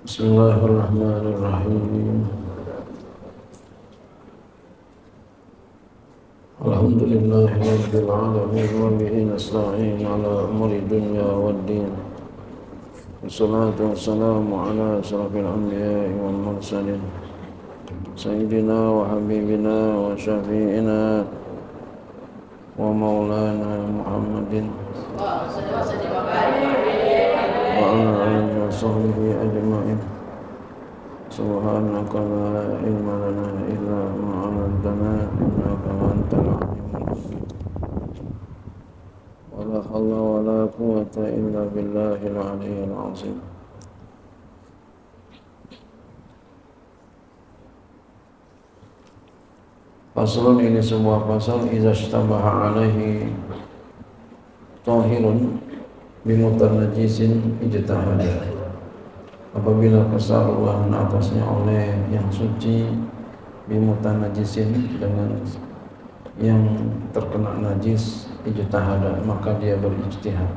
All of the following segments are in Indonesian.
Bismillahirrahmanirrahim. Alhamdulillahirabbil alamin wa bihi nasta'in ala umuri dunya waddin. Wassalatu wassalamu ala asyrafil anbiya'i wal mursalin sayyidina wa habibina wa syafi'ina wa maulana Muhammadin wa ala alihi wa sahbihi ajma'in. Subhanaka la ilma lana illa ma 'allamtana innaka antal alimul hakim. Wa la hawla wa la quwwata illa billahil aliyyil azim. Faslun, ini sebuah pasal idza ishtabaha alaihi tahirun bimutanajisin ijtahada. Apabila kesaruan atasnya oleh yang suci bimutanajisin, dengan yang terkena najis, ijtahada, maka dia berijtihad.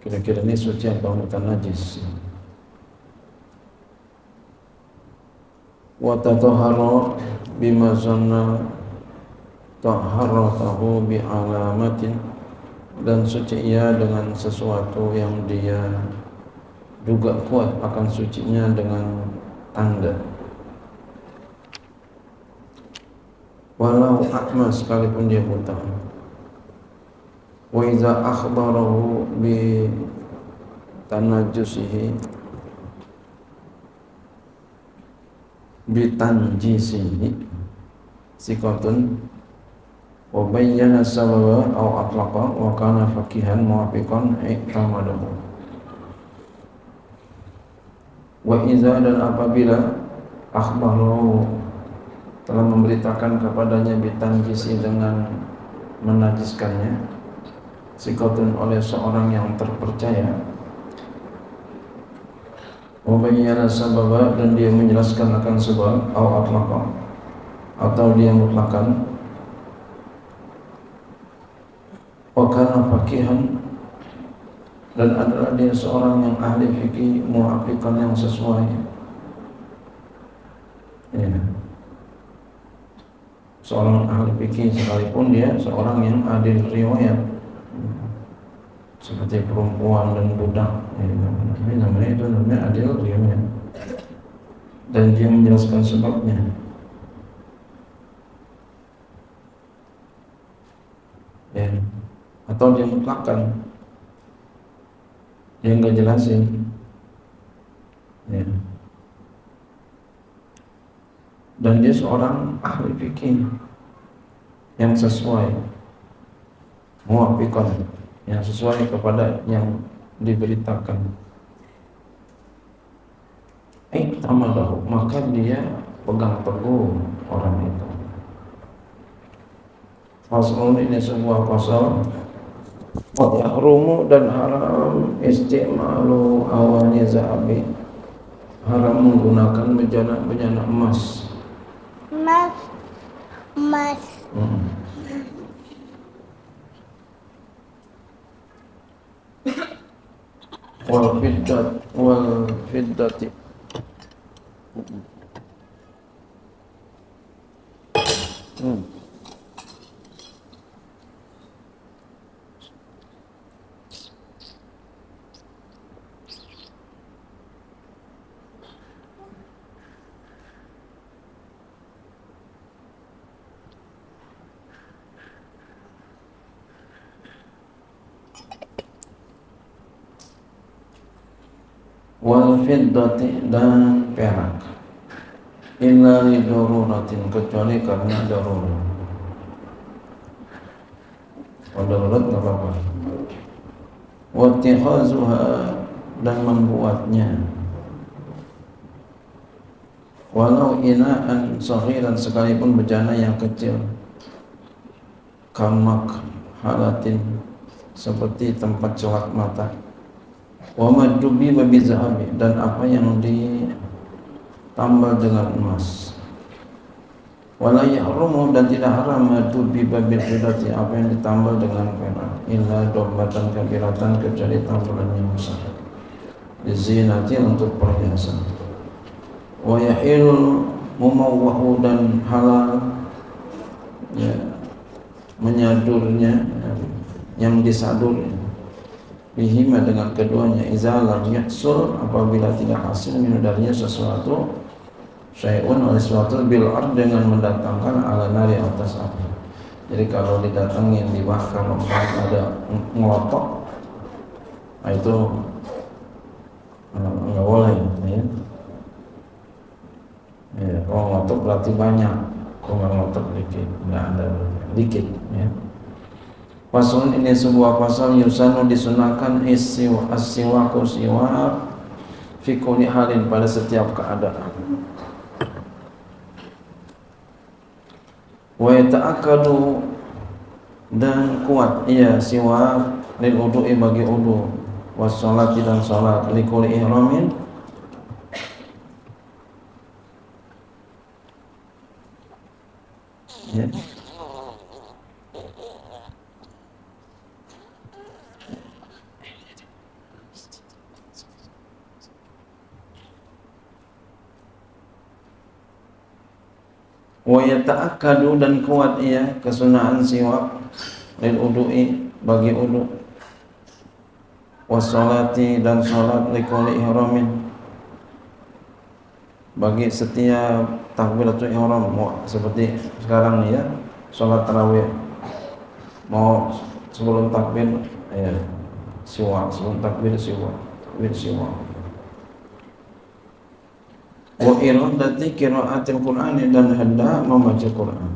Kira-kira ini suci atau mutanajis? Wa tatahhara bima zanna tahharatahu bi alamatin, dan suci ia dengan sesuatu yang dia duga kuat akan sucinya dengan tanda. Walau akma, sekalipun dia buta. Wa iza akhbarahu bi tanajjusihi bitanjisihi sikotun wa bayyana sababa aw atlaqa wa kana faqihan muwafiqan i'tamadahu. Wa iza, dan apabila akhbarahu, telah memberitakan kepadanya bitanjisi, dengan menajiskannya, sikotun, oleh seorang yang terpercaya, wa bayyana sababa, dan dia menjelaskan akan sebab, au atlaqa, atau dia mutlakan, wa kana faqihan, dan adalah dia seorang yang ahli fikih, muwafiqan, yang sesuai. Ya. Seorang ahli fikih sekalipun dia seorang yang adil riwayat, seperti perempuan dan budak, ini namanya adil riwayat, dan dia menjelaskan sebabnya. Ya. Atau dia mutlakkan, dia enggak jelasin. Ya. Dan dia seorang ahli fikih yang sesuai, muwafiqan, yang sesuai kepada yang diberitakan. I'tamadahu, maka dia pegang teguh orang itu. Faslun, ini sebuah pasal. Wa yahrumu, dan haram istimalu awani zahabi, haram menggunakan bejana emas. Emas. Wal fiddati. Wal fiddati, dan perak, illa li daruratin, kecuali karena darurat. Kalau darurat enggak apa-apa. Wa ittikhazuha, dan membuatnya, walau inaan saghiran, sekalipun bejana yang kecil, kamak halatin, seperti tempat celak mata, wa maddubi babi zahabi, dan apa yang ditambal dengan emas, wala yahrumu, dan tidak haram maddubi babil fiddati, apa yang ditambal dengan perak. illa dorbatan kabiratan kecuali tambulan yang besar dizinati untuk perhiasan wa yahilul mumawwahu dan halal ya, menyadurnya yang disadur bihima dengan keduanya izalam yahsul apabila tidak hasil min darinya sesuatu syai'un oleh sesuatu bil ard dengan mendatangkan ala nari atas api. Jadi kalau didatangin dibakar ada ngelotok nah itu enggak boleh ya. Ya, kalau ngelotok berarti banyak, kalau nggak ngelotok dikit, nggak ada dikit ya. Pasal ini sebuah pasal yusanu disunahkan as-siwaku siwak fi kulli halin pada setiap keadaan. Wa yata'akkadu dan kuat ia siwak lil wudu'i bagi wudu was sholati dan salat li kulli ihramin ya. Wa yata'akkadu dan kuat ia kesunahan siwak lil wudu'i bagi wudu wassalati dan salat likulli ihramin bagi setiap takbiratul ihram seperti sekarang nih ya salat tarawih mau sebelum takbir ya siwak sebelum takbir siwak wa iradati qiraatil Qur'ani dan hendak membaca Quran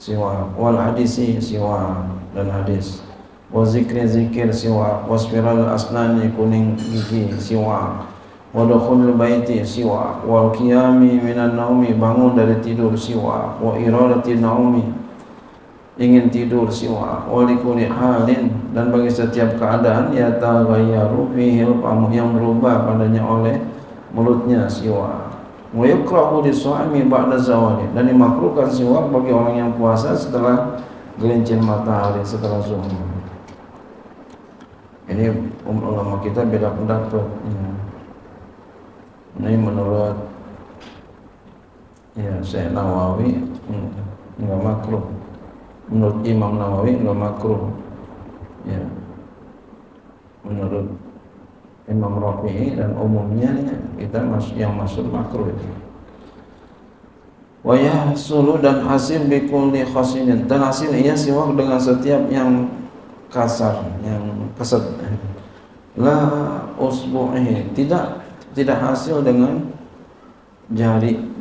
siwa wal hadisi siwa dan hadis wa zikri zikir siwa wasfiral asnani kuning gigi siwa wa dukhul baiti siwa wal qiyami minan naumi bangun dari tidur siwa wa iradati naumi ingin tidur siwa wa likulli halin dan bagi setiap keadaan ya taghayyaru fihi yang berubah padanya oleh mulutnya siwak wa yukrahu lis-shaimi ba'da zawali dan dimakruhkan siwak bagi orang yang puasa setelah gelincir matahari setelah zuhur. Ini ulama kita beda pendapat ya. Ini menurut ya Syekh Nawawi enggak makruh, menurut Imam Nawawi enggak makruh ya, menurut Imam Rafi'i dan umumnya kita yang masuk makruh itu. Wa yahsulu dan hasil bi kulli khasinin dan hasil ia siwak dengan setiap yang kasar, yang kesat. La usbu'i tidak hasil dengan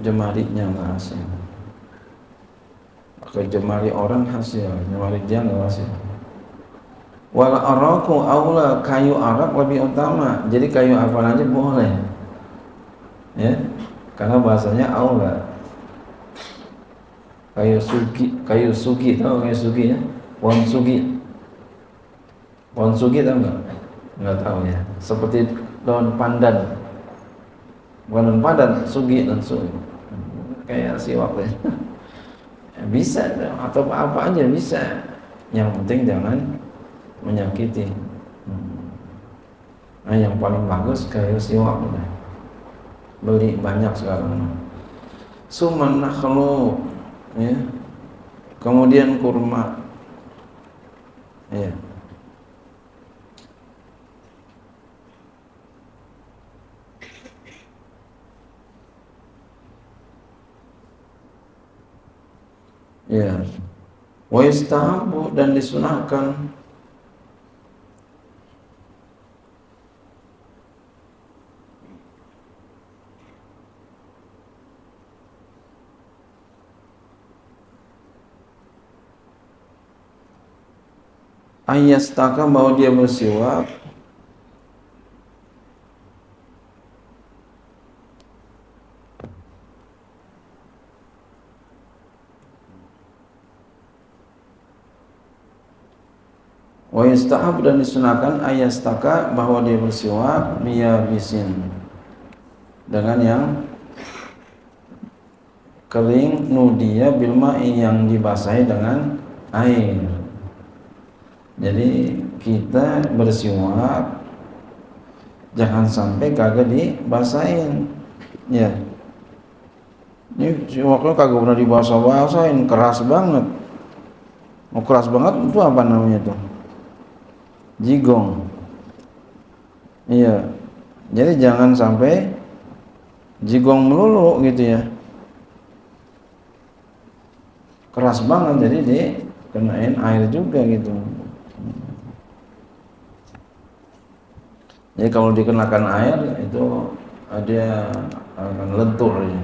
jemarinya enggak hasil. Ke jemari orang hasil, jemari dia enggak hasil. Wal araku aula kayu arak lebih utama. Jadi kayu apa aja boleh. Ya. Karena bahasanya aula. Kayu sugi tahu kayu sugi ya? Pohon sugi tahu enggak? Enggak tahu ya. Seperti daun pandan. Bukan daun pandan, sugi dan sugi. Kayak siwak ya. Bisa atau apa aja bisa. Yang penting jangan menyakiti. Nah, yang paling bagus kayu siwak udah. Beli banyak sekarang. Suman nakhlu ya. Kemudian kurma. Ya. Ya. Wa yustahabu dan disunahkan ayastaka bahwa dia bersiwak wa yastahab dan disunahkan ayastaka bahwa dia bersiwak biyabisin dengan yang kering nudia bilma'i yang dibasahi dengan air Jadi kita bersiwak jangan sampai kagak dibasahin. Ya. Ini siwaknya kagak pernah dibasah-basahin, keras banget. Mau keras banget itu apa namanya tuh? Jigong. Iya. Jadi jangan sampai jigong melulu gitu ya. Keras banget jadi dikenain air juga gitu. Jadi kalau dikenakan air itu dia akan lentur ya.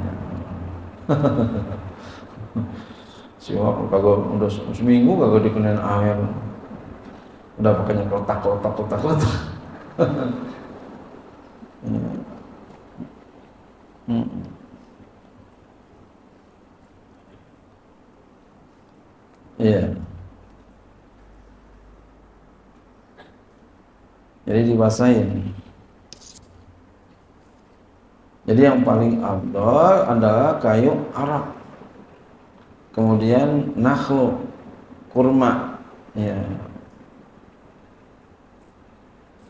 Siwak kagak udah seminggu kagak dikenain air. Udah pakainya kotak. Iya. Jadi dibasahin. Jadi yang paling afdal adalah kayu arak. Kemudian nakhlu, kurma. Ya.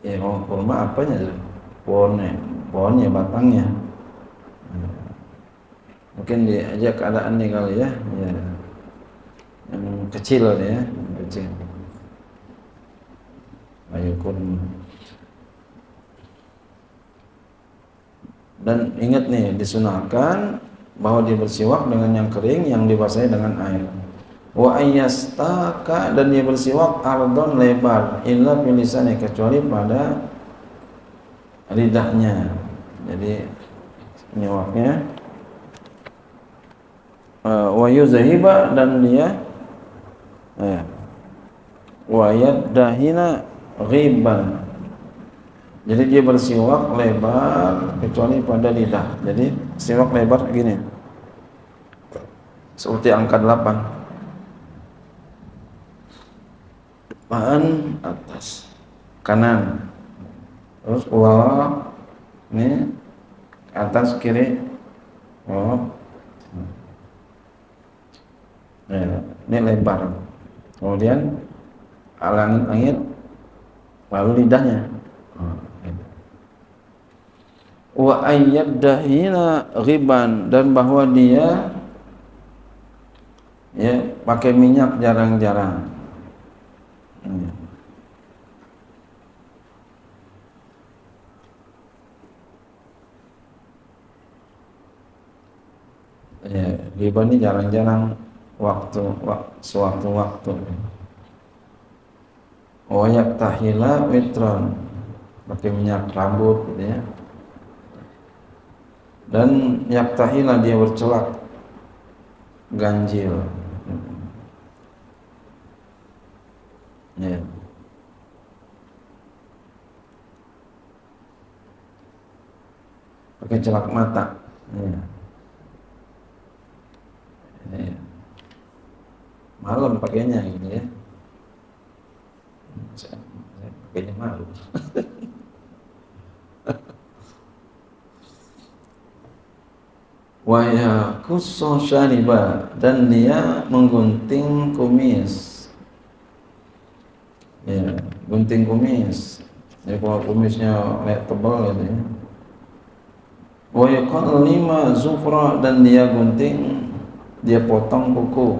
Ya, kurma apanya? Pohonnya, batangnya. Mungkin diajak keadaan nih kali ya. Ya. Yang kecil ya, yang kecil. Kayu kurma. Dan ingat nih, disunahkan bahwa dia bersiwak dengan yang kering yang dibasahi dengan air. Wa ayyastaka, dan dia bersiwak ardon lebar, illa bilisannya, kecuali pada lidahnya. Jadi nyiwaknya wa yuzahiba, dan dia wa yaddahina ghiban. Jadi dia bersiwak lebar kecuali pada lidah. Jadi siwak lebar gini. Seperti angka 8. Depan, atas, kanan. Terus bawah, ini atas, kiri. Oh. Nah, ini lebar. Kemudian langit-langit, lalu lidahnya. Wa ayyaddahina ghiban, dan bahwa dia ya pakai minyak jarang-jarang. Ya, ghiban ini jarang-jarang, sewaktu-waktu. Wa yaktahila witron, pakai minyak rambut gitu ya. Dan yaktahila, dia bercelak ganjil. Ya. Pakai celak mata. Ya. Ya. Malam pakainya gitu ya. Saya pakainya malam. Wa yakussu syariba, dan dia menggunting kumis. Ya, gunting kumis. Jadi kalau kumisnya tebal gitu ya. Wa yuqallima zufra, dan dia gunting, dia potong kuku.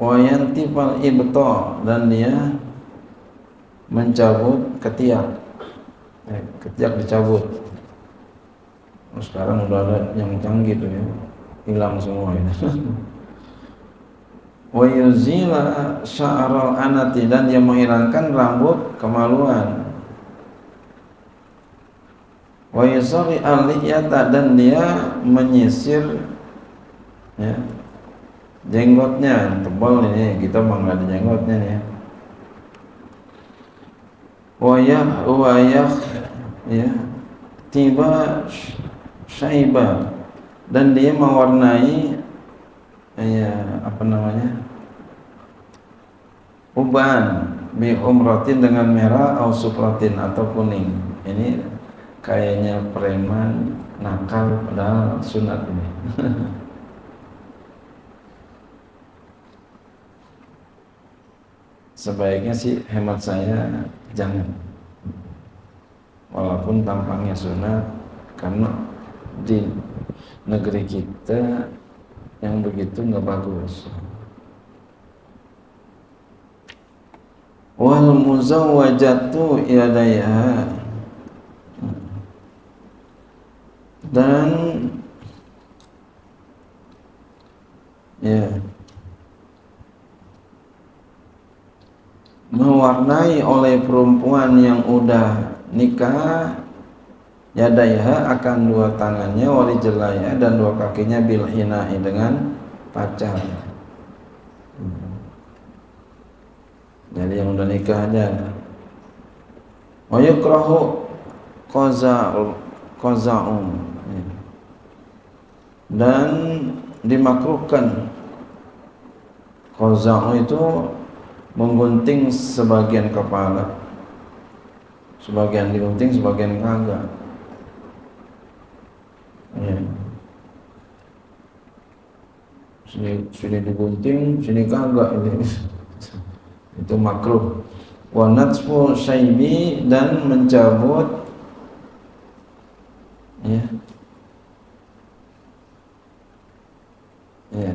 Wa yantifal ibta, dan dia mencabut ketiak. Ketiak dicabut. Sekarang udah ada yang canggih tuh ya, hilang semua itu. Wa yuzila sya'ral anati, dan dia menghilangkan rambut kemaluan. Wa yusari al-liyata, dan dia menyisir ya jenggotnya, tebal ini, kita mah nggak ada jenggotnya nih ya. Wa ya tiba syaiba, dan dia mewarnai uban bi umratin, dengan merah, au sufratin, atau kuning. Ini kayaknya preman nakal, padahal sunat ini. sebaiknya sih hemat saya jangan, walaupun tampangnya sunat, karena di negeri kita yang begitu nggak bagus. Wal muzawwajatu yadaiha, dan ya mewarnai oleh perempuan yang udah nikah yadaiha akan dua tangannya, wali jelaya dan dua kakinya, bil hinai dengan pacar. Jadi yang udah nikah aja. Wa yukrahu qaza'un, dan dimakruhkan qaza'u itu menggunting sebagian kepala, sebagian digunting, sebagian kagak. Ya. Sini digunting, sini kagak, itu makruh. Wa natfu syaibi, dan mencabut ya ya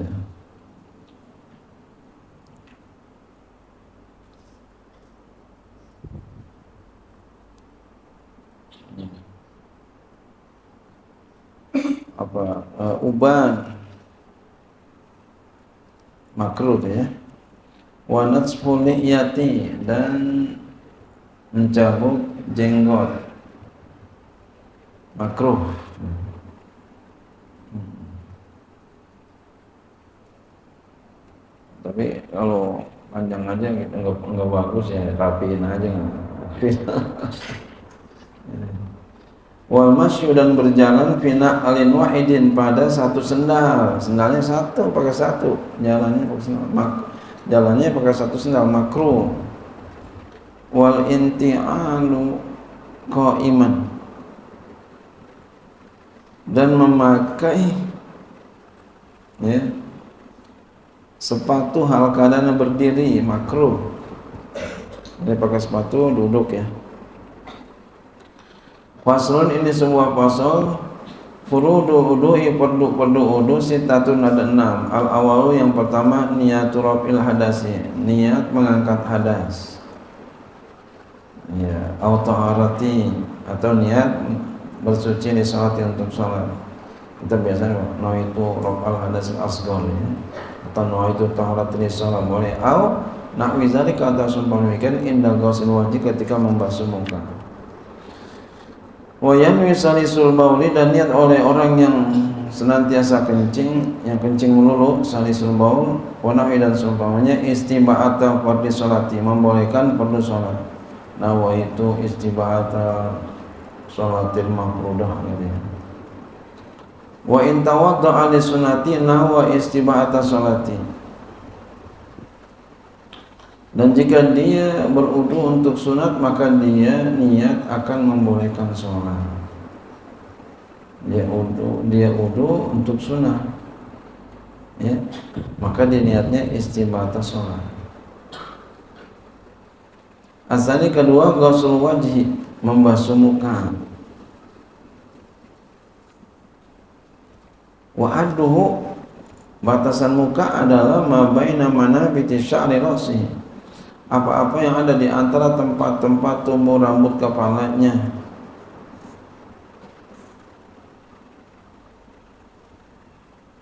uban makruh ya. Wa natfu liyati, dan mencabut jenggot makruh. Tapi kalau panjang aja gitu, enggak bagus ya, rapiin aja. Wal masyu, dan berjalan fina alin wahidin, pada satu sendal, sendalnya satu, pakai satu, jalannya pakai sendal, jalannya pakai satu sendal, makruh. Wal inti'alu qaiman, dan memakai ya sepatu hal keadaan berdiri, makruh. Dia pakai sepatu duduk ya. Faslun, ini sebuah fasal. Furudu wudu'i, perdu wudu sitatun, ada 6. Al awalu, yang pertama, niyatu rafil hadasi, niat mengangkat hadas ya, au taharati, atau niat bersuci di salat untuk salat. Kita biasanya nawaitu rafal hadas asghar ya, atau nawaitu taharati li salat boleh, au nahwi zalika, atau sumpah demikian inda ghusl wajhi, ketika membasuh muka. Wa yanwi salisul bauli, dan niat oleh orang yang senantiasa kencing, yang kencing melulu, salisul baul. Wa nahwi, dan seumpamanya, istiba'ata fardhi sholati, membolehkan fardu sholat. Nah, itu istiba'ata sholatil mafrudah gitu ya. Wa in tawadda'a li sunnati nahwa istiba'ata sholati, dan jika dia berwudu untuk sunat, maka dia niat akan membolehkan sholat. Dia wudu untuk sunat ya, maka dia niatnya istibata sholat. Asali kedua, ghusl wajhi, membasuh muka. Wa adduhu, batasan muka adalah ma baina manabiti sya'ri ra'si, apa-apa yang ada di antara tempat-tempat tumbuh rambut kepalanya.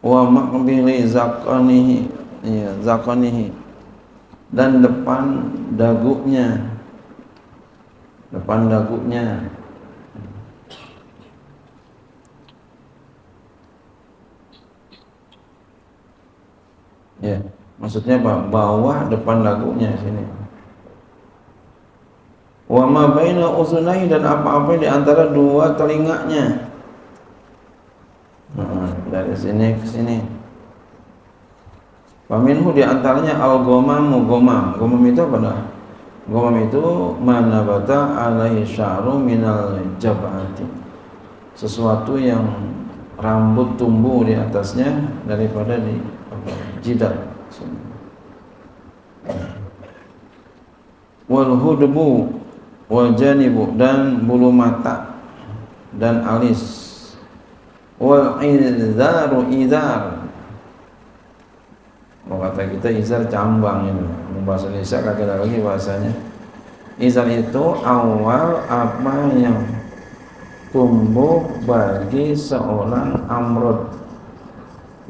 Wa maqbili zakanihi, ya, zakanihi, dan depan dagunya, ya, maksudnya apa? Bawah depan dagunya sini. Wa ma baina uzunai, dan apa-apa di antara dua telinganya. Dari sini ke sini. Paminhu, di antaranya al-gomam. Gomam itu apa dah? Gomam itu manabata alaihi sya'ru minal jab'ati, sesuatu yang rambut tumbuh di atasnya daripada di jidat. wal hudbu wal janibu, dan bulu mata dan alis, wal izaru izar. Kalau kata kita izar cambang ini, bahasa Indonesia kagak ada lagi bahasanya. Izar itu awal apa yang tumbuh bagi seorang amrod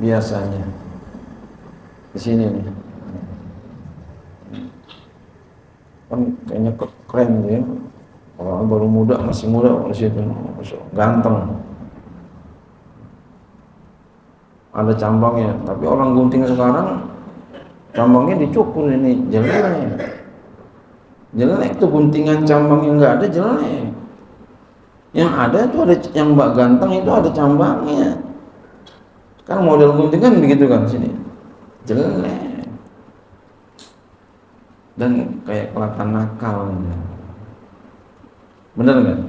biasanya. Di sini nih. Kan kayaknya keren ya. Orang baru muda, masih muda di situ, ganteng. Ada cambangnya, tapi orang gunting sekarang cambangnya dicukur, ini jelek. Jelek tuh guntingan cambangnya, nggak ada, jelek. Yang ada itu ada yang mbak ganteng itu ada cambangnya. Kan model gunting kan begitu kan sini. Jelek. Dan kayak kelihatan nakal. Bener nggak?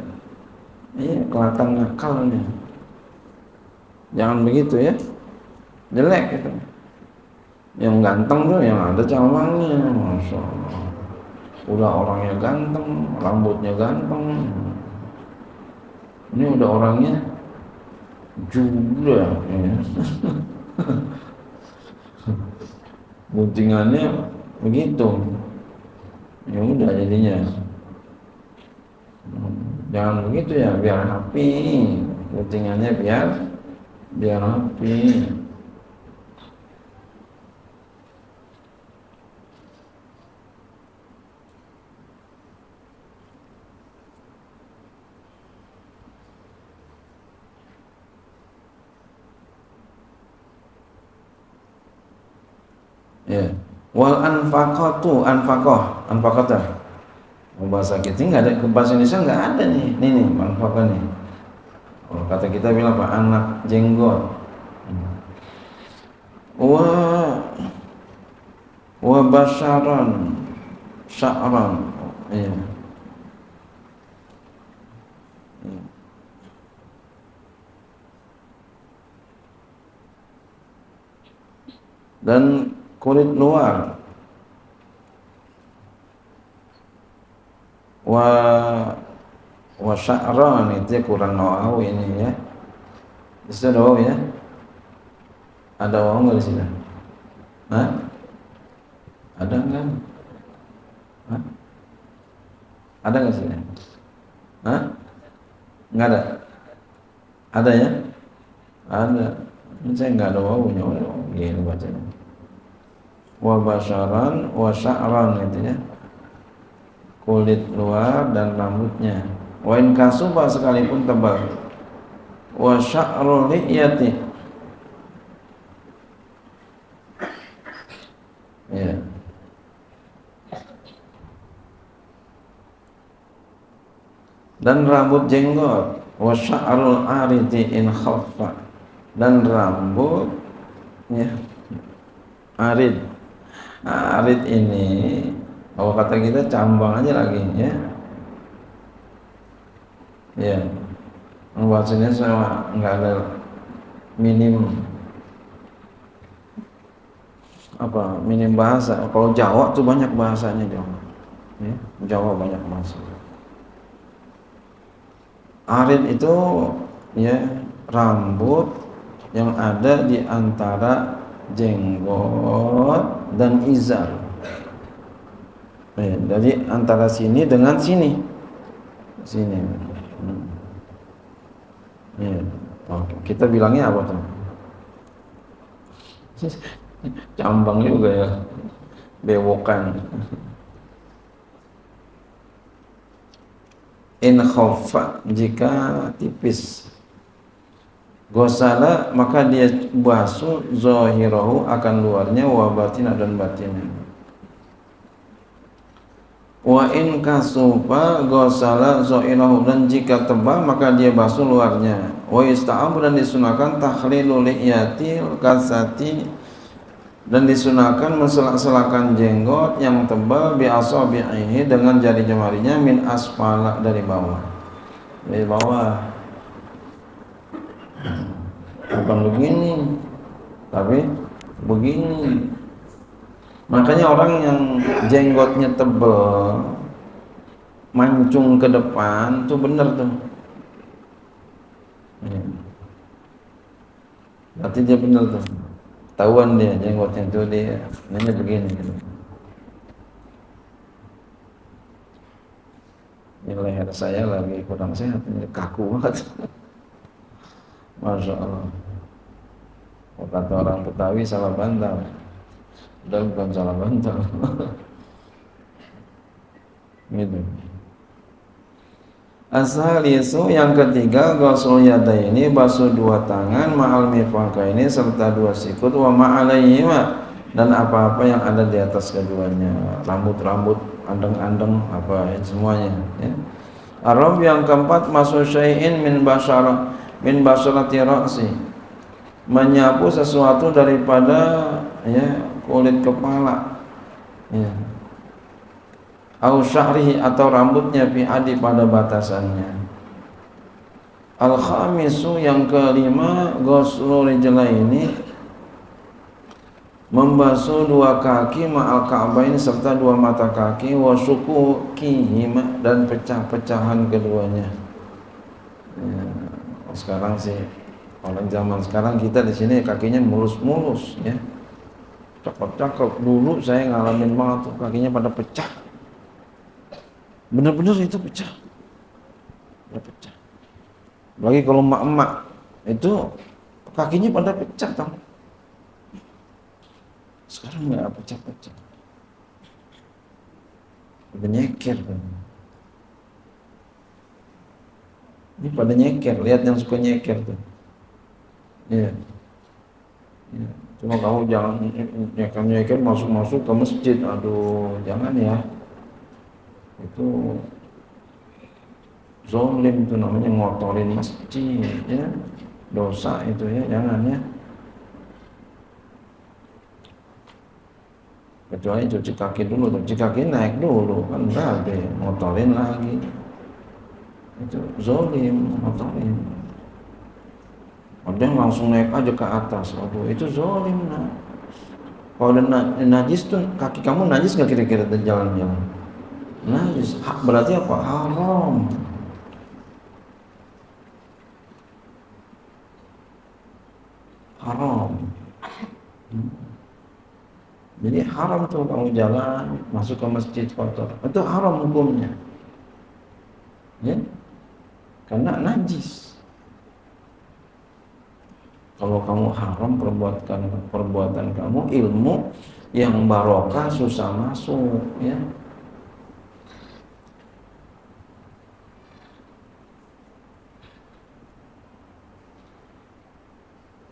Iya, kelihatan nakalnya. Jangan begitu ya. Jelek gitu. Yang ganteng tuh yang ada cambangnya, masya Allah. Udah orangnya ganteng, rambutnya ganteng. Ini udah orangnya juda, ya. Guntingannya begitu. Ya udah jadinya. Jangan begitu ya, biar rapi. Guntingannya biar rapi. Ya. Wal anfaqatu, anfaqata. Bahasa kita nggak ada, bahasa Indonesia nggak ada nih. Nih anfaqah nih. Oh, kata kita bilang apa? Anak jenggot. Wa basyaran sya'ran. Iya. Dan kulit luar, wa sya'ran, itu kurang nawawi ini ya. Di situ ada waw ya? Ada waw nggak di sini? Hah? Ada nggak? Hah? Ada nggak sini? Hah? Nggak ada? Ada ya? Ada. Ini saya nggak ada wawunya, gini bacanya. Wa basyaran wa sya'ran, itu ya. Kulit luar dan rambutnya. Wa in kasuba, sekalipun tebal. Wa sya'rul li'yati. Ya. Dan rambut jenggot. Wa sya'rul aridi in khaffa. Dan rambut ya, arid. Arid ini, kalau kata kita cambang aja lagi ya. Ya. Bahasanya sama, nggak ada minim bahasa. Kalau Jawa tuh banyak bahasanya Jawa. Ya, Jawa banyak bahasa. Arid itu ya rambut yang ada di antara jenggot dan izar. Ya, dari antara sini dengan sini. Sini. Ya. Oke. Kita bilangnya apa tuh? Cambang juga ya. Bewokan. In khaffa, jika tipis. Gosala, maka dia basuh zahirahu, akan luarnya, wa batina, dan batinnya. Wa in kasufa gosala zahirahu, dan jika tebal maka dia basuh luarnya. Wa ista'abu, dan disunahkan takhlilul li'yatil kasati, dan disunahkan menselak-selakan jenggot yang tebal bi asabi'ihi, dengan jari jemarinya, min asfala, dari bawah. Dari bawah. Bukan begini, tapi begini. Makanya orang yang jenggotnya tebal mancung ke depan tuh bener tuh. Ya. Berarti dia bener tuh. Tahuan dia jenggotnya tuh dia nanya begini gitu. Ini leher saya lagi kurang sehat, ini kaku banget. Masya Allah. Kata orang Betawi salah bantal. Udah bukan salah bantal. Gitu. Asalisu yang ketiga ghusl yadaini, basuh dua tangan, ma'al mirfaqaini serta dua sikut, wa ma'alaihima dan apa-apa yang ada di atas keduanya, rambut-rambut, andeng-andeng apa semuanya ya. Arab yang keempat, masu syai'in min basharati ra'si, menyapu sesuatu daripada ya kulit kepala ya, au syahrihi atau rambutnya, fi adi pada batasannya. Al khamisu yang kelima, ghuslu rijlaini, membasuh dua kaki, ma'al ka'bain serta dua mata kaki, wa syukukihima dan pecah-pecahan keduanya ya. Sekarang sih orang zaman sekarang kita di sini kakinya mulus-mulus ya, cakep-cakep. Dulu saya ngalamin banget tuh kakinya pada pecah. Benar-benar itu pecah. Pecah. Lagi kalau emak-emak itu kakinya pada pecah tau. Sekarang nggak pecah-pecah. Pada nyeker kan. Ini pada nyeker, lihat yang suka nyeker tuh. Iya. Ya. Cuma kamu jangan nyeker masuk-masuk ke masjid. Aduh, jangan ya. Itu zolim, itu namanya ngotorin masjid ya, dosa itu ya, jangan ya. Kecuali cuci kaki dulu, cuci kaki naik dulu kan, enggak deh ngotorin lagi, itu zolim, ngotorin. Ada yang langsung naik aja ke atas, aduh itu zolim. Nah, kalau ada najis tuh, kaki kamu najis nggak kira-kira jalan-jalan? Najis, berarti apa? Haram. Haram. Jadi haram tuh kamu jalan masuk ke masjid kotor, itu haram hukumnya ya, karena najis. Kalau kamu haram perbuatan kamu, ilmu yang barokah susah masuk ya.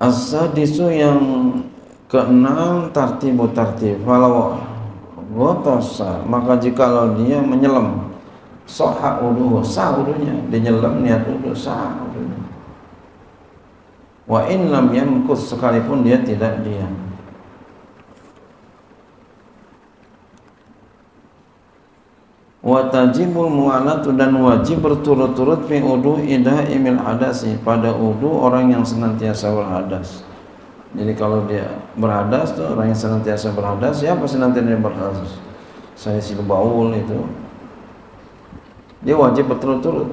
As-sadisu yang keenam, tartib. Kalau ghotosa, maka jikalau dia menyelam, sahha wuduhu, sah wudunya. Dia nyelam niat wudu, sah wudunya. Wa in lam yamkus, sekalipun dia tidak diam. Wa tajibul mu'alatu, dan wajib berturut-turut fi wudu idaimil hadasi, pada wudu orang yang senantiasa berhadas. Jadi kalau dia berhadas tuh, orang yang senantiasa berhadas, siapa senantiasa berhadas? Saya si baul itu, dia wajib berturut-turut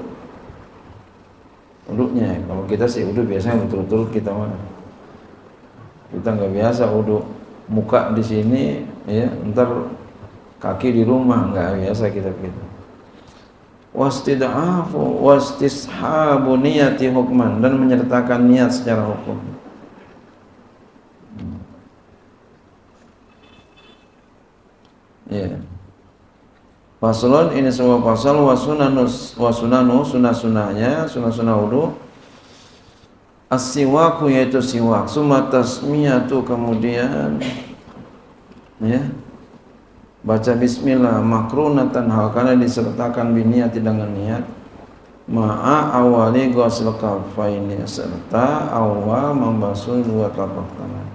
wudunya. Kalau kita sih wudu biasanya berturut-turut kita mah. Kita nggak biasa wudu muka di sini ya, ntar kaki di rumah, nggak biasa kita gitu. Wastid'afu wastishabu niyati hukman, dan menyertakan niat secara hukum. Ya. Faslun, ini sebuah pasal, wasunanu sunah-sunahnya, sunah-sunah wudu. As-siwaku, yaitu siwak, summa tasmiyatu, kemudian ya baca bismillah, makrunatan, hal karena disertakan biniyati, dengan niat, ma'a awali ghusl kafaini, serta awal membasuh dua telapak tangan.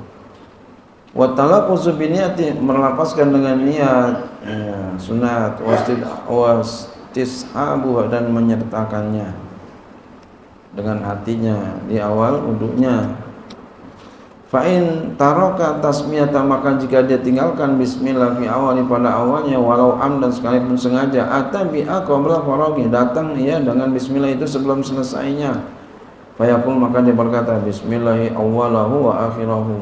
Wa talaffuzu biniyati, melafazkan dengan niat ya, sunat. Wastishabu, dan menyertakannya dengan hatinya di awal wudunya. Fa'in taroka tasmiyata, maka jika dia tinggalkan bismillah fi awali pada awalnya walau amdan sekalipun sengaja, atabi'a qabla faraghi, datang ia dengan bismillah itu sebelum selesainya. Fayaqul, maka dia berkata bismillahi awwalahu wa akhirahu,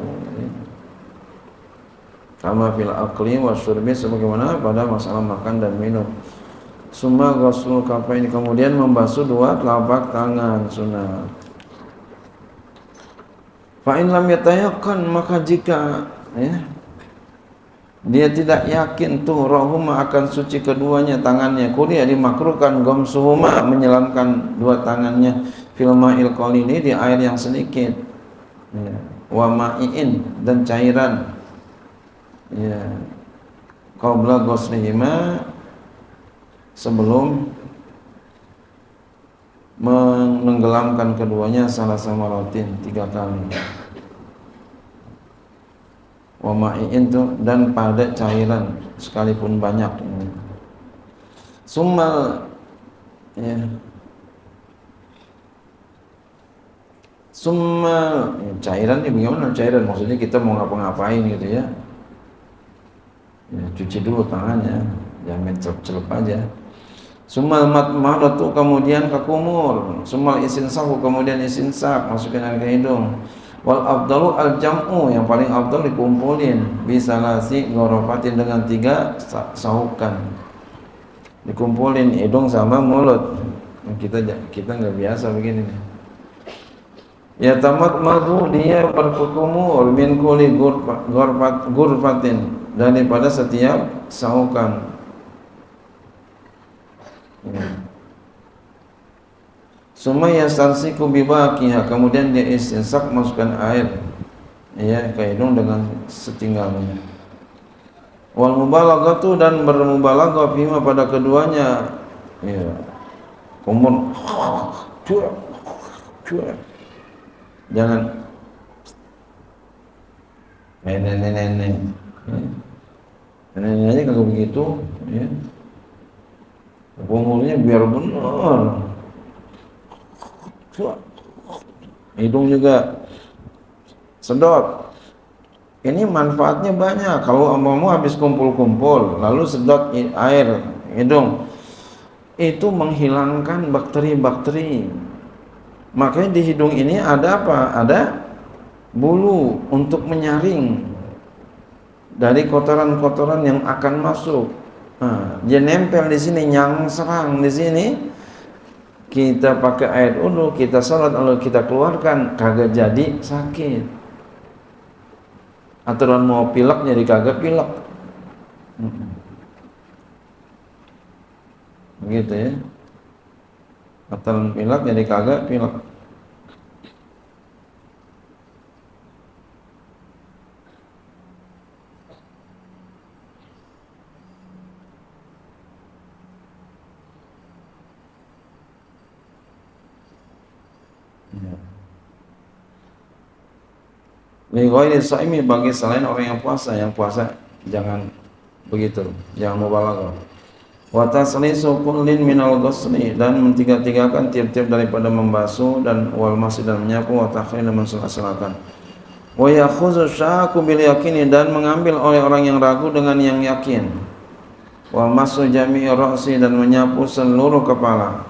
kama fil akli wa syurbi, sebagaimana pada masalah makan dan minum. Summa ghusl kafaini, kemudian membasuh dua telapak tangan, sunnah. Fa'in lam yatayaqqan, maka jika dia tidak yakin tuhurahuma, akan suci keduanya tangannya, kuliah dimakruhkan ghamsuhuma, menyelamkan dua tangannya fil ma'il qalili, di air yang sedikit, wa ma'iin, dan cairan, qabla ghuslihima, sebelum menenggelamkan keduanya, salah sama rotin 3 kali. Wa ma'iin itu, dan pada cairan sekalipun banyak. Summa cairan ini bagaimana cairan? Maksudnya kita mau ngapa-ngapain gitu ya. Cuci dulu tangannya, jangan main celup aja. Sumal madmadatu, kemudian kekumur. Sumal isinsaku, kemudian isinsak, masukin air ke hidung. Wal afdalu al jam'u, yang paling afdal dikumpulin, bisalasi ghorofatin, dengan 3 sahukan, dikumpulin hidung sama mulut. Kita nggak biasa begini nih. Ya tamat madu, dia berkumur min kulli ghurfatin, daripada setiap sahukan. Sumaya sarsiku bibaqiha, kemudian dia istinsak, masukkan air ke hidung dengan setinggalnya. Wal mubalaghatu, dan bermubalaghah bima pada keduanya, kumur, jangan nenek aja kalau begitu, kumurnya biar benar. Hidung juga sedot. Ini manfaatnya banyak. Kalau kamu habis kumpul-kumpul lalu sedot air hidung, itu menghilangkan bakteri-bakteri. Makanya di hidung ini ada apa? Ada bulu untuk menyaring dari kotoran-kotoran yang akan masuk. Dia nempel di sini, serang di sini. Kita pakai air wudu, kita salat, lalu kita keluarkan, kagak jadi sakit. Aturan mau pilek jadi kagak pilek. Begitu ya. Aturan pilek jadi kagak pilek. Lighairi shaimi, bagi selain orang yang puasa jangan begitu, jangan mubalaghah. Wa taslisu kullin minal ghusli, dan mentiga-tigakan tiap-tiap daripada membasuh dan wal masih, dan menyapu, wa takhil, dan mensela-selakan. Wa yakhuzu syaku bil yakini, dan mengambil oleh orang yang ragu dengan yang yakin. Wa masu jami'i ra'si, dan menyapu seluruh kepala.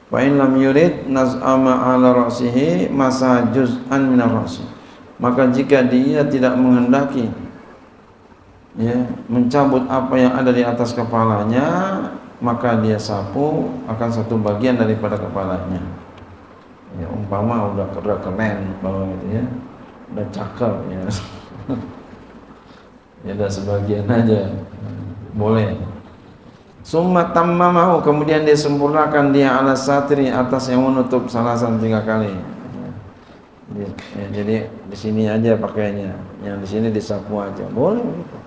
Wa in lam yurid naz'ama ala ra'sihi masa juz'an min ar-ra'si, maka jika dia tidak menghendaki mencabut apa yang ada di atas kepalanya, maka dia sapu akan satu bagian daripada kepalanya. Umpama udah keren kalau gitu ya, udah cakep ya. Udah sebagian aja boleh. Summa tammamahu, kemudian dia sempurnakan dia ala satri, atas yang menutup, salasan 3 kali. Jadi di sini aja pakainya, yang di sini disapu aja, boleh begitu.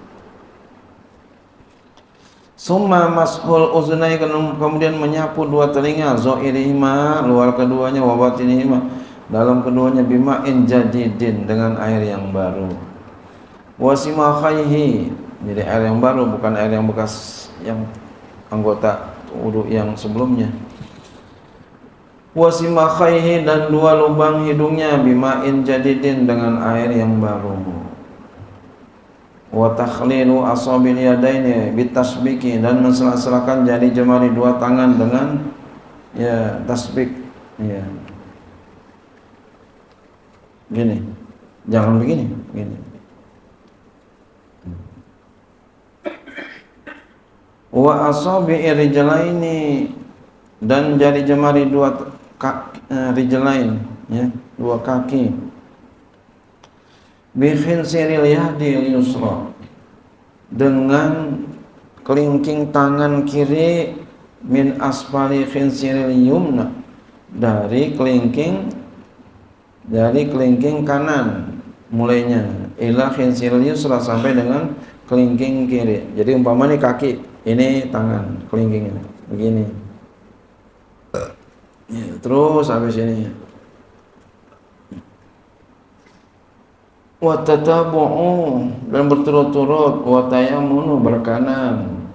Summa mashul uzunai, kemudian menyapu 2 telinga, zoirihima, luar keduanya, wa batinihima, dalam keduanya, bima'in jadidin, dengan air yang baru. Wasimakhaihi, jadi air yang baru, bukan air yang bekas, yang anggota wudu yang sebelumnya. wasimakhaihi dan dua lubang hidungnya bima'in jadidin dengan air yang baru, wa takhlilu asabil yadaini bitasbiki dan mensela-selakan jari jemari dua tangan dengan ya tasbik, ya gini, jangan begini, gini. Wa asabi'i rijlaini dan jari jemari dua rijlain, ya dua kaki, bi khinsiril yadi yusra dengan kelingking tangan kiri, min asfali khinsiril yumna dari kelingking kanan mulainya, ila khinsiril yusra sampai dengan kelingking kiri. Jadi umpama ini kaki, ini tangan, kelingking ini begini ya, terus habis ini wa tatabu'u dan berturut-turut, wa tayammunu berkanan,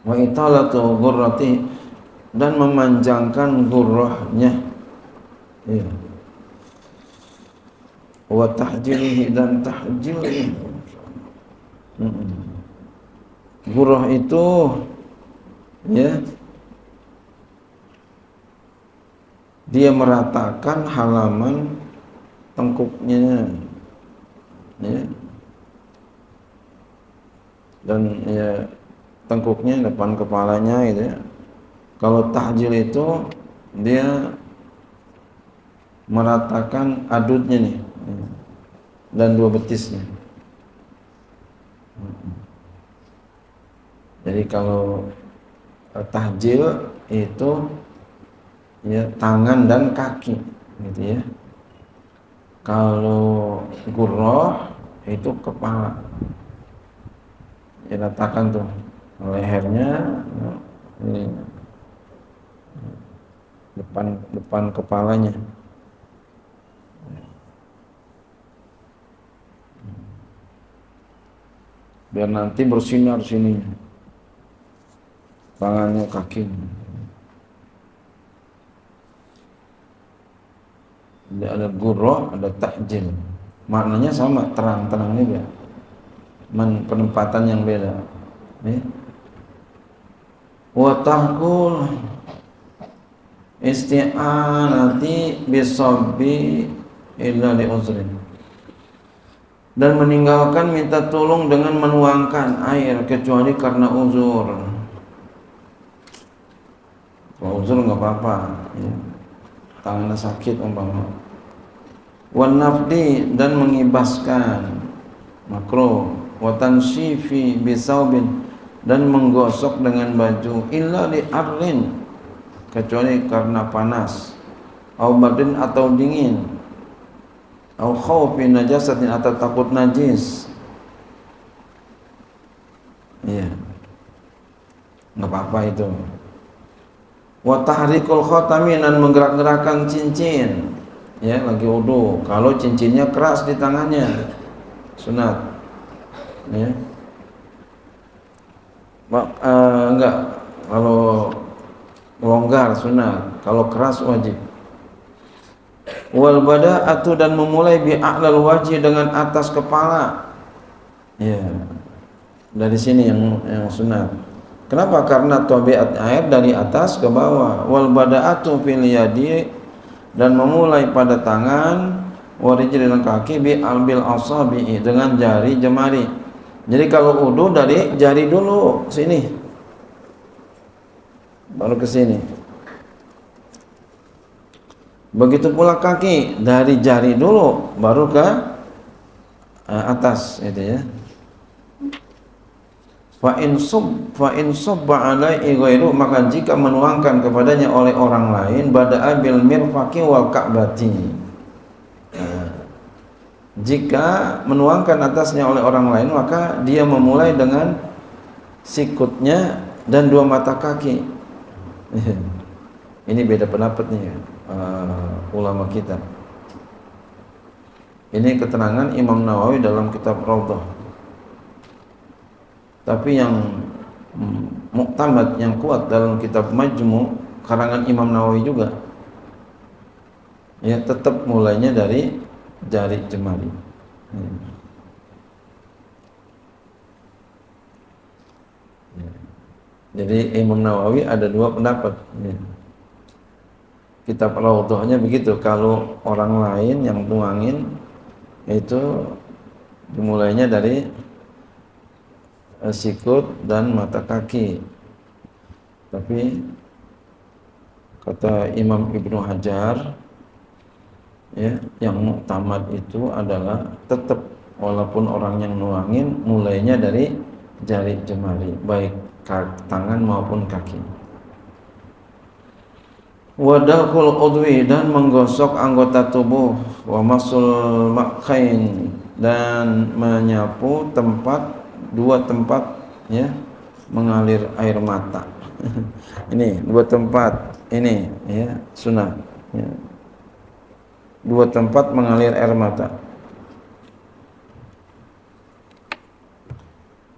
wa italatu ghurrati dan memanjangkan ghurrahnya, ya, wa tahjilihi dan tahjilihi. Ghurrah itu ya dia meratakan halaman tengkuknya, ya, dan ya tengkuknya depan kepalanya gitu ya. Kalau tahjil itu dia meratakan adutnya nih, ya, dan dua betisnya. Jadi kalau tahjil itu ya tangan dan kaki gitu ya. Kalau ghurrah itu kepala, ya letakkan tuh lehernya ini depan kepalanya. Biar nanti bersinar sini, tangannya, kakinya. Ada ghurrah, ada tahjil. Maknanya sama, terang-terang juga. Penempatan yang beda. Ya. Wa tahkul isti'anati bisabbi illa li uzrin. Dan meninggalkan minta tolong dengan menuangkan air kecuali karena uzur. Kalau uzur nggak apa-apa, ya. Tangannya sakit umpama. Wan nafdi dan mengibaskan makruh. Wa tansyifi bisaubin dan menggosok dengan baju, illa li arrin kecuali karena panas, au badin atau dingin, au khawfi najasatin atau takut najis. Iya, nggak apa-apa itu. Wa tahrikul khatami dan menggerak-gerakkan cincin, ya lagi wudu. Kalau cincinnya keras di tangannya sunat, ya. Enggak, kalau longgar sunat, kalau keras wajib. Wal bada'atu dan memulai bi a'lal wajhi dengan atas kepala, ya dari sini yang sunat. Kenapa? Karena tabiat air dari atas ke bawah. Wal bada'atu fil yadi dan memulai pada tangan, wa rijli dan kaki bi albil asabi dengan jari jemari. Jadi kalau wudu dari jari dulu sini, baru ke sini. Begitu pula kaki, dari jari dulu baru ke atas, itu ya. Fa in subba alaihi ghairu, maka jika menuangkan kepadanya oleh orang lain, bada'a bil mirfaqi wal ka'bati. Jika menuangkan atasnya oleh orang lain, maka dia memulai dengan sikutnya dan dua mata kaki. Ini beda pendapat nih ulama kita. Ini keterangan Imam Nawawi dalam kitab Raudhah. Tapi yang muktamad, yang kuat dalam kitab Majmu' karangan Imam Nawawi juga, Ya, tetap mulainya dari jari jemari. Jadi Imam Nawawi ada dua pendapat. Kitab Raudhahnya begitu. Kalau orang lain yang tuangin itu dimulainya dari sikut dan mata kaki. Tapi kata Imam Ibnu Hajar, ya, yang muktamad itu adalah tetap walaupun orang yang nuangin mulainya dari jari jemari, baik tangan maupun kaki. Wadalkul udwi, dan menggosok anggota tubuh, wa masul makain, dan menyapu dua tempat, ya, mengalir air mata. Ini dua tempat ini, ya, sunah, ya. Dua tempat mengalir air mata.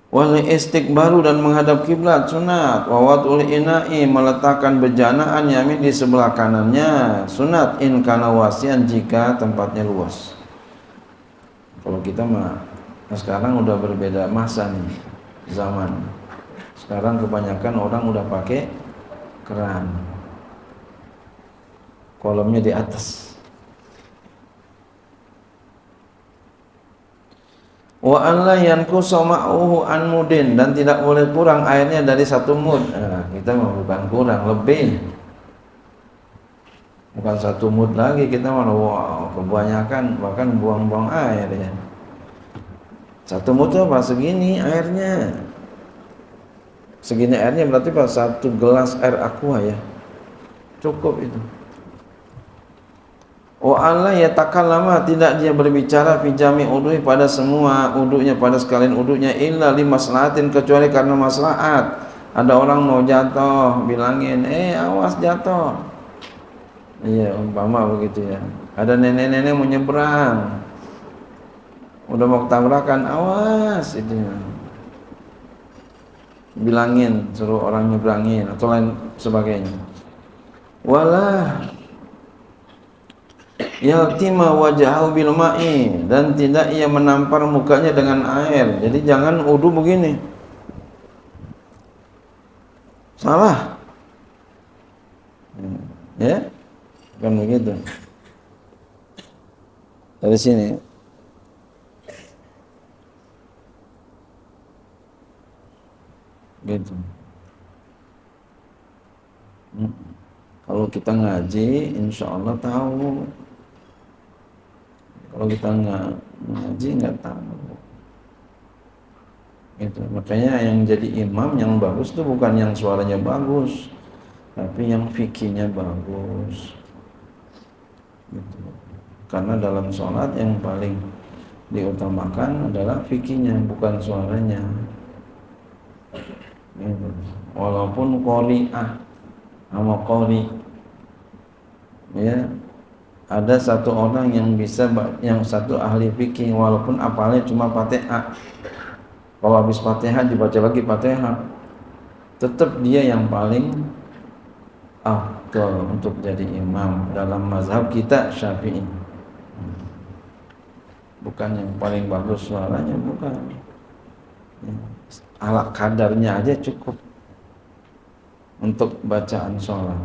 Wal istiqbalu, dan menghadap kiblat sunat. Wa wad'ul ina'i, meletakkan bejanaan yamin di sebelah kanannya sunat. In kana wasian, jika tempatnya luas. Kalau kita mah sekarang udah berbeda masa nih, zaman. Sekarang kebanyakan orang udah pakai keran, kolamnya di atas. Wa an la yanqusa ma'uhu an mudin, dan tidak boleh kurang airnya dari 1 mud. Nah, kita mau bukan kurang, lebih. Bukan 1 mud lagi, kita mau kebanyakan, bahkan buang-buang air, ya. 1 mud itu apa? Segini airnya. Segini airnya berarti pas 1 gelas air aqua, ya. Cukup itu. Wa alla yatakallama, tidak dia berbicara fi jami udhui, pada semua udhunya, pada sekalian udhunya, illa li maslahatin, kecuali karena maslahat. Ada orang mau jatuh, bilangin, awas jatuh. Iya, umpama begitu, ya. Ada nenek-nenek mau nyebrang, udah mau tabrakan, awas, itu. Bilangin, suruh orang nyebrangin atau lain sebagainya. Wala yaltima wajahu bil ma'i, dan tidak ia menampar mukanya dengan air. Jadi jangan wudu begini, salah, ya, bukan begitu. Dari sini gitu. Kalau kita ngaji, insya Allah tahu. Kalau kita nggak ngaji, nggak tahu. Itu makanya yang jadi imam yang bagus itu bukan yang suaranya bagus, tapi yang fikihnya bagus. Gitu. Karena dalam sholat yang paling diutamakan adalah fikihnya, bukan suaranya. Gitu. Walaupun qori'ah sama qori, ya, ada satu orang yang bisa, yang satu ahli fikih, walaupun apalnya cuma Fatihah. Kalau habis Fatihah dibaca lagi Fatihah, tetap dia yang paling afdal untuk jadi imam dalam mazhab kita Syafi'i. Bukan yang paling bagus suaranya, bukan. Ala kadarnya aja cukup untuk bacaan sholat.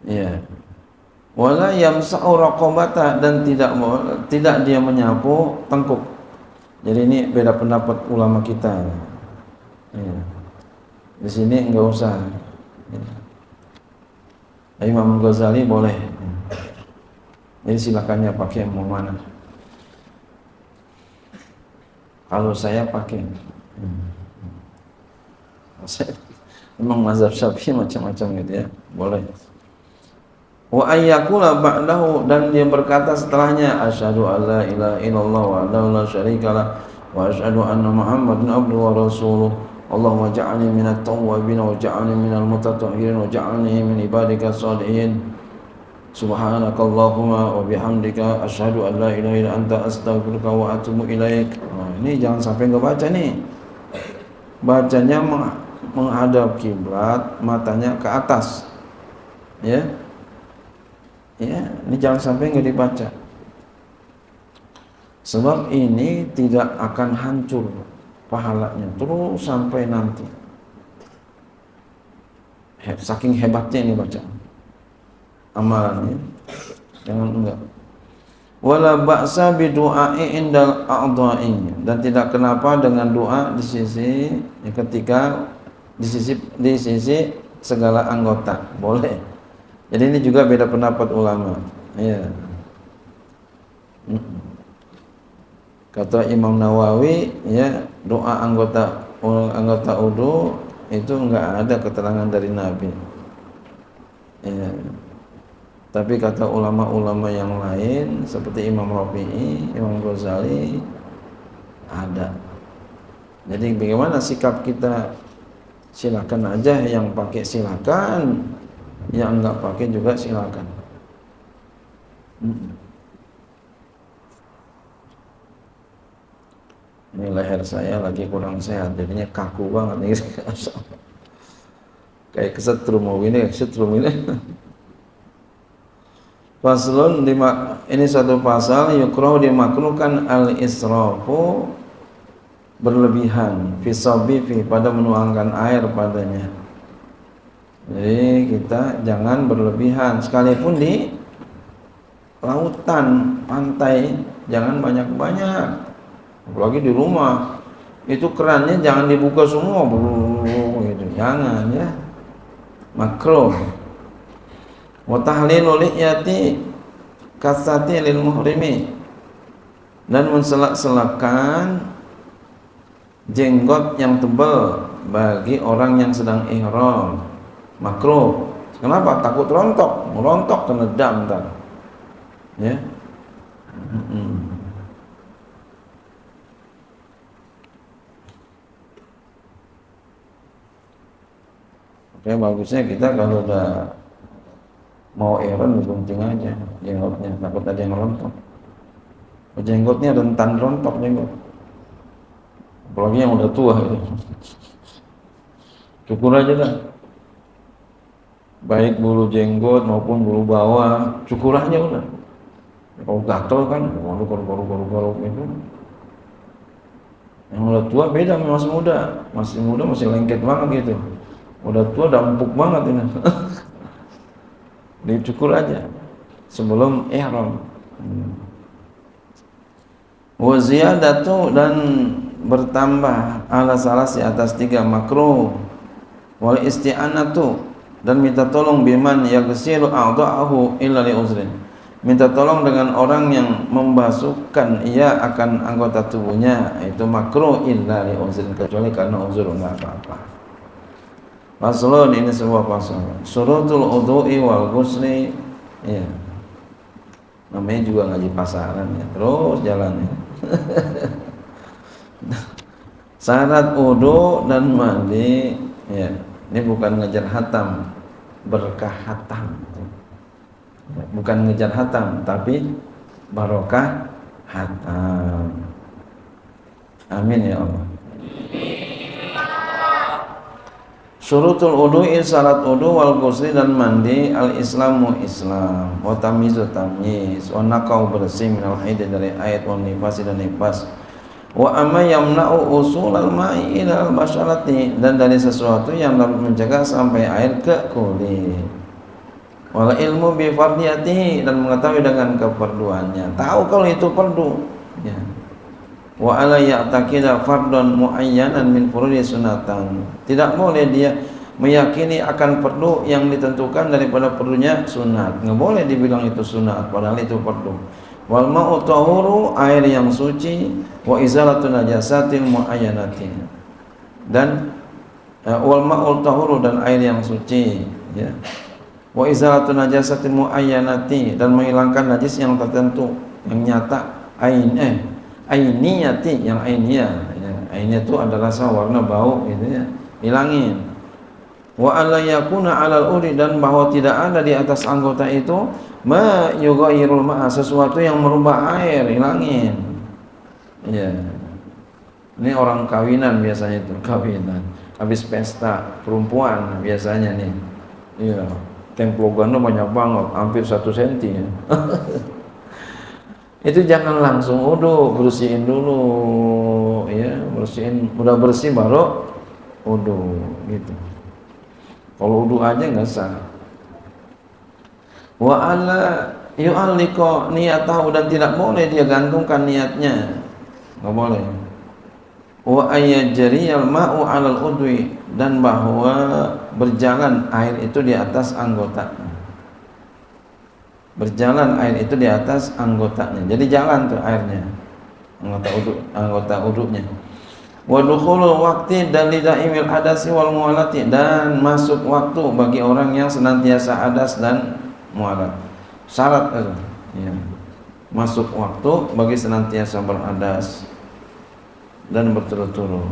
Ya. Wala yamsa'u raqabata, dan tidak dia menyapu tengkuk. Jadi ini beda pendapat ulama kita. Ya. Di sini enggak usah. Ya. Imam Ghazali boleh. Jadi silakannya pakai mau mana. Kalau saya pakai. Memang mazhab Syafi'i macam-macam gitu, ya. Boleh. Wa ayyakula ba'dahu, dan dia berkata setelahnya, asyhadu alla ilaha illallah wa la syarika lah, wa asyhadu anna Muhammadan abduhu wa rasuluh. Allahumma ja'alni minat tawwabin wa ja'alni minal mutatahhirin wa ja'alni min ibadika shalihin. Subhanakallahumma wa bihamdika asyhadu an la ilaha illa anta astaghfiruka wa atubu ilaik. Nah, ini jangan sampai enggak baca nih. Bacanya menghadap kiblat, matanya ke atas. Ya. Ya, ini jangan sampai nggak dibaca. Sebab ini tidak akan hancur pahalanya terus sampai nanti. Saking hebatnya ini baca amalannya. Jangan enggak. Wala ba'sa bi du'a'i indal a'dha'i, dan tidak kenapa dengan doa di sisi ketika di sisi segala anggota, boleh. Jadi ini juga beda pendapat ulama. Ya. Kata Imam Nawawi, ya, doa anggota wudu itu enggak ada keterangan dari Nabi. Ya. Tapi kata ulama-ulama yang lain seperti Imam Rafi'i, Imam Ghazali ada. Jadi bagaimana sikap kita? Silakan aja, yang pakai silakan, yang enggak pakai juga silakan. Ini leher saya lagi kurang sehat, jadinya kaku banget nih. Kayak kesetrum ini. Faslun, ini satu pasal, yukrahu dimakruhkan al-israfu, berlebihan, fi pada menuangkan air padanya. Jadi kita jangan berlebihan, sekalipun di lautan, pantai, jangan banyak-banyak. Apalagi di rumah, itu kerannya jangan dibuka semua, gitu. Jangan, ya, makruh. Wa tahlilu liyati kasati lil muhrimi, dan menselak-selakan jenggot yang tebal bagi orang yang sedang ihram, makruh. Kenapa? Takut merontok kena dam ntar. Ya. Oke, bagusnya kita kalau udah mau ihram digunting aja jenggotnya, takut ada yang rontok. Jenggotnya rentan rontok jenggot. Apalagi yang udah tua gitu. Cukur aja dah. Baik bulu jenggot maupun bulu bawah, cukur aja udah. Kalau gatel kan, garuk itu. Yang udah tua beda sama masih muda. Masih muda masih lengket banget gitu. Udah tua udah empuk banget ini. Dicukur aja sebelum ihram. Wa ziyadatu, dan bertambah, ala salasi, atas 3, makruh. Wal isti'anatu, dan minta tolong, biman yaghsilu a'dha'ahu illa li uzrin, minta tolong dengan orang yang membasuhkan ia akan anggota tubuhnya, itu makruh illa li uzrin, kecuali karena uzur, enggak apa-apa. Faslun, ini sebuah pasal. Syurutul udhu'i wal ghusli, ya. Namanya juga ngaji pasaran ya, terus jalannya. Syarat wudu dan mandi, ya. Ini bukan ngejar hatam, berkah hatam. Bukan ngejar hatam, tapi barokah hatam. Amin ya Allah. Syurutul wudu'i, syarat wudu, wal ghusli, dan mandi, al-islamu Islam, wa tamyizu tamyiz, wa naqau bersih minal haid, dari haid, wa nifasi, dan nifas, wa amma yamna'u usulal ma'i ilal basyarati, dan dari sesuatu yang dapat mencegah sampai air ke kulit, wal ilmu bi fardiyatihi, dan mengetahui dengan keperluannya, tahu kalau itu fardu, ya. Wa ala ya'taqida fardun muayyanan min furudi sunatan, tidak boleh dia meyakini akan fardu yang ditentukan daripada fardunya sunat, enggak boleh dibilang itu sunat padahal itu fardu. Wal ma'u tahuru, air yang suci, wa izalatu najasatin muayyanatin, dan wal ma'u tahuru, dan air yang suci, ya. Wa izalatu najasatin muayyanati, dan menghilangkan najis yang tertentu, yang nyata, ainiyati, yang ainiyah, ya. Ainiyah itu ada rasa, warna, bau gitu, ya, hilangin. Wa alla yakuna 'alal uri, dan bahwa tidak ada di atas anggota itu ma yughayyirul ma'a, sesuatu yang merubah air, hilangin. Ya. Ini orang kawinan biasanya itu, kawinan habis pesta perempuan biasanya nih. Iya. templogannya banyak banget, hampir 1 senti ya. Itu jangan langsung wudu, bersihin dulu ya, bersihin, udah bersih baru wudu gitu. Kalau wudu aja nggak sah. Wa alla yu'alliqa niyatahu, dan tidak boleh dia gantungkan niatnya, nggak boleh. Wa ayyajriyal ma'u 'alal udwi, dan bahwa berjalan air itu di atas anggota. Berjalan air itu di atas anggotanya. Jadi jalan tuh airnya. Anggota uduknya. Wa dukhulul waqti dan lidaimil hadasi wal mualati, dan masuk waktu bagi orang yang senantiasa hadas dan mualat. Syarat itu. Ya. Masuk waktu bagi senantiasa berhadas dan berturut-turut.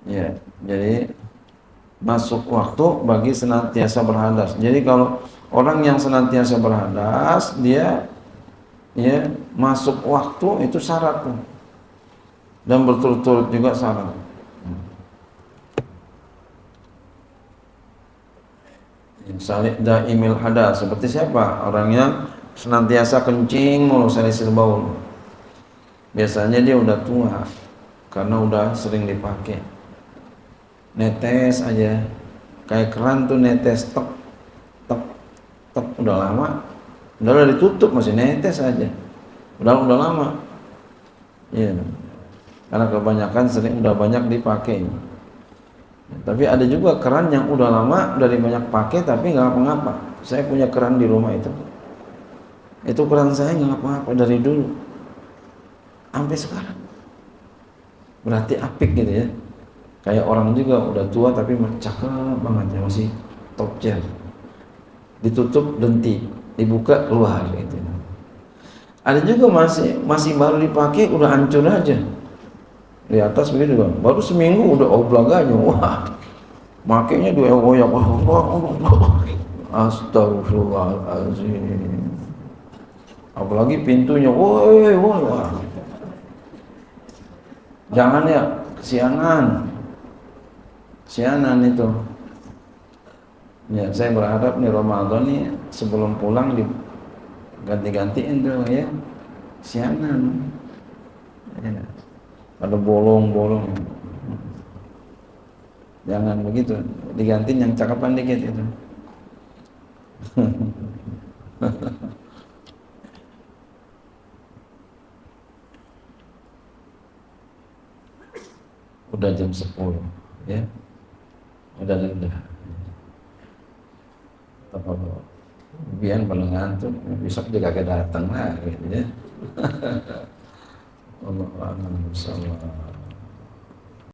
Ya, jadi masuk waktu bagi senantiasa berhadas. Jadi kalau orang yang senantiasa berhadas, dia ya masuk waktu itu syarat tuh. Dan berturut-turut juga syarat. Salih daimil hadas, seperti siapa? Orang yang senantiasa kencing mulu salisil baul. Biasanya dia udah tua karena udah sering dipakai. Netes aja, kayak keran tuh netes, tek tek tek, udah lama, udah ditutup masih netes aja, udah lama, ya, karena kebanyakan sering udah banyak dipakai. Tapi ada juga keran yang udah lama, dari banyak pakai tapi nggak apa-apa. Saya punya keran di rumah itu keran saya nggak apa-apa dari dulu sampai sekarang. Berarti apik gitu ya. Kayak orang juga udah tua tapi cakep banget ya, masih top gel. Ditutup denti, dibuka keluar gitu. Ada juga masih baru dipakai udah hancur aja. Di atas begitu kan. Baru seminggu udah oblak aja. Wah. Makainya dioyak-oyak. Astagfirullahaladzim. Apalagi pintunya. Woi. Jangan ya, kesianan itu. Ya, saya berharap nih Ramadan nih sebelum pulang diganti-gantiin tuh ya. Kesianan. Ya. Ada bolong-bolong. Jangan begitu, diganti yang cakapan dikit itu. Udah jam 10 ya. Udah rendah. Kalau biar paling ngantuk, besok juga kagak datang lah gitu ya. Allah a'lam bishawab.